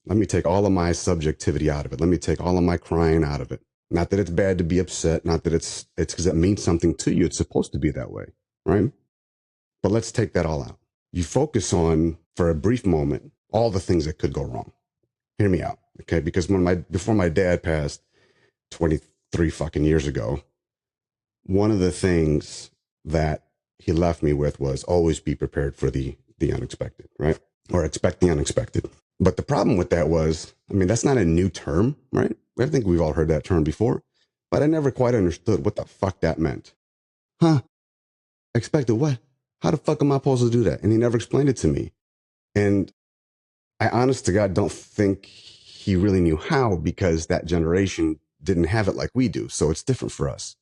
Let me take all of my subjectivity out of it. Let me take all of my crying out of it. Not that it's bad to be upset. Not that it's because it means something to you. It's supposed to be that way, right? But let's take that all out. You focus on, for a brief moment, all the things that could go wrong. Hear me out, okay? Because before my dad passed 23 fucking years ago, one of the things that he left me with was always be prepared for the unexpected, right? Or expect the unexpected. But the problem with that was, I mean, that's not a new term, right? I think we've all heard that term before, but I never quite understood what the fuck that meant. Huh? Expected what? How the fuck am I supposed to do that? And he never explained it to me. And I honest to God don't think he really knew how, because that generation didn't have it like we do. So it's different for us.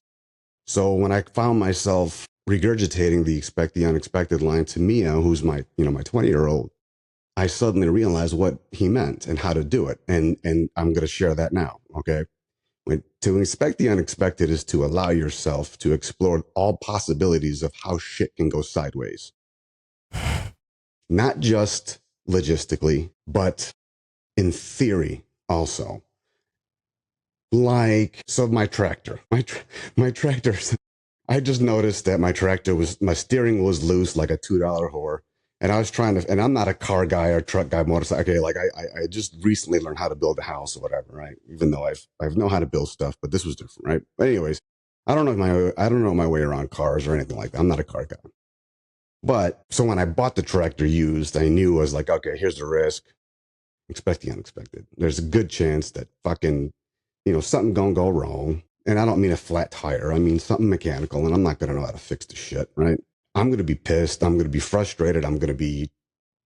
So when I found myself regurgitating the expect the unexpected line to Mia, who's my 20-year-old, I suddenly realized what he meant and how to do it. And I'm going to share that now. Okay. To expect the unexpected is to allow yourself to explore all possibilities of how shit can go sideways. Not just logistically, but in theory also. Like, so my tractor, my tractor, I just noticed that my steering was loose like a $2 whore. And I was trying to, and I'm not a car guy or truck guy, motorcycle. Okay, like I just recently learned how to build a house or whatever, right? Even though I've known how to build stuff, but this was different, right? But anyways, I don't know my way around cars or anything like that. I'm not a car guy. But so when I bought the tractor used, I knew I was like, okay, here's the risk. Expect the unexpected. There's a good chance that fucking, something gonna go wrong. And I don't mean a flat tire. I mean something mechanical, and I'm not gonna know how to fix the shit, right? I'm going to be pissed. I'm going to be frustrated. I'm going to be,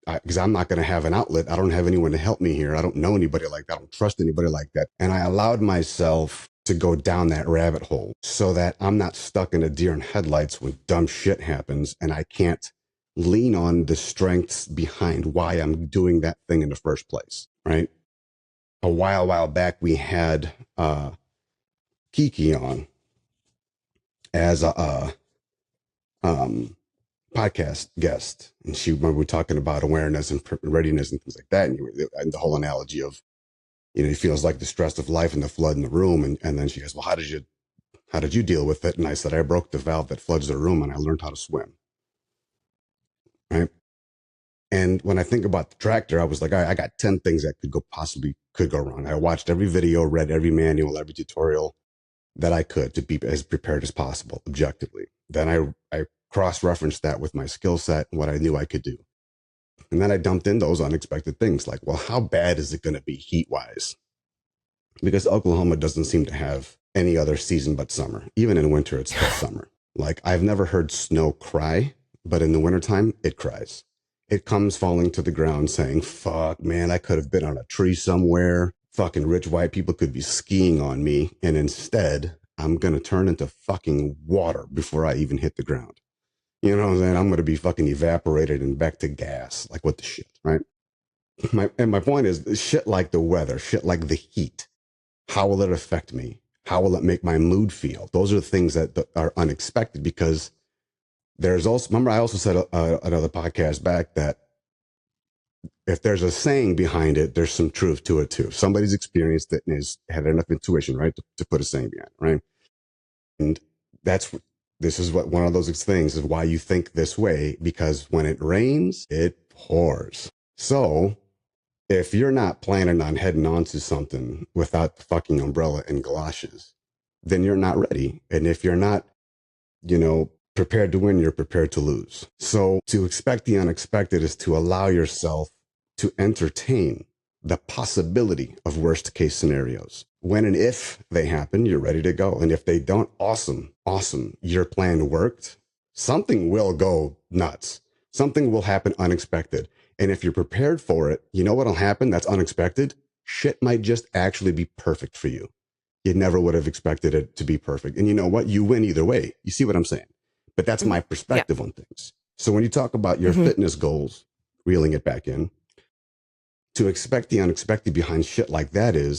because I'm not going to have an outlet. I don't have anyone to help me here. I don't know anybody like that. I don't trust anybody like that. And I allowed myself to go down that rabbit hole so that I'm not stuck in a deer in headlights when dumb shit happens and I can't lean on the strengths behind why I'm doing that thing in the first place, right? A while back, we had KWICKIE on as a podcast guest, and we were talking about awareness and readiness and things like that, and the whole analogy of, he feels like the stress of life and the flood in the room, and then she goes, well, how did you deal with it? And I said, I broke the valve that floods the room, and I learned how to swim, right? And when I think about the tractor, I was like, I got 10 things that could go wrong. I watched every video, read every manual, every tutorial that I could to be as prepared as possible, objectively. Then I cross-referenced that with my skill set and what I knew I could do. And then I dumped in those unexpected things like, well, how bad is it going to be heat-wise? Because Oklahoma doesn't seem to have any other season but summer. Even in winter, it's still summer. Like, I've never heard snow cry, but in the wintertime, it cries. It comes falling to the ground saying, fuck, man, I could have been on a tree somewhere. Fucking rich white people could be skiing on me. And instead, I'm going to turn into fucking water before I even hit the ground. You know what I'm saying? I'm going to be fucking evaporated and back to gas. Like, what the shit, right? My point is, shit like the weather, shit like the heat. How will it affect me? How will it make my mood feel? Those are the things that are unexpected, because there's also, remember I also said another podcast back that if there's a saying behind it, there's some truth to it too. Somebody's experienced it and has had enough intuition, right, to put a saying behind it, right? And this is what one of those things is why you think this way, because when it rains, it pours. So if you're not planning on heading onto something without the fucking umbrella and galoshes, then you're not ready. And if you're not, prepared to win, you're prepared to lose. So to expect the unexpected is to allow yourself to entertain the possibility of worst case scenarios. When and if they happen, you're ready to go. And if they don't, awesome. Your plan worked. Something will go nuts. Something will happen unexpected. And if you're prepared for it, you know what'll happen that's unexpected? Shit might just actually be perfect for you. You never would have expected it to be perfect. And you know what? You win either way. You see what I'm saying? But that's my perspective on things. So when you talk about your fitness goals, reeling it back in, to expect the unexpected behind shit like that is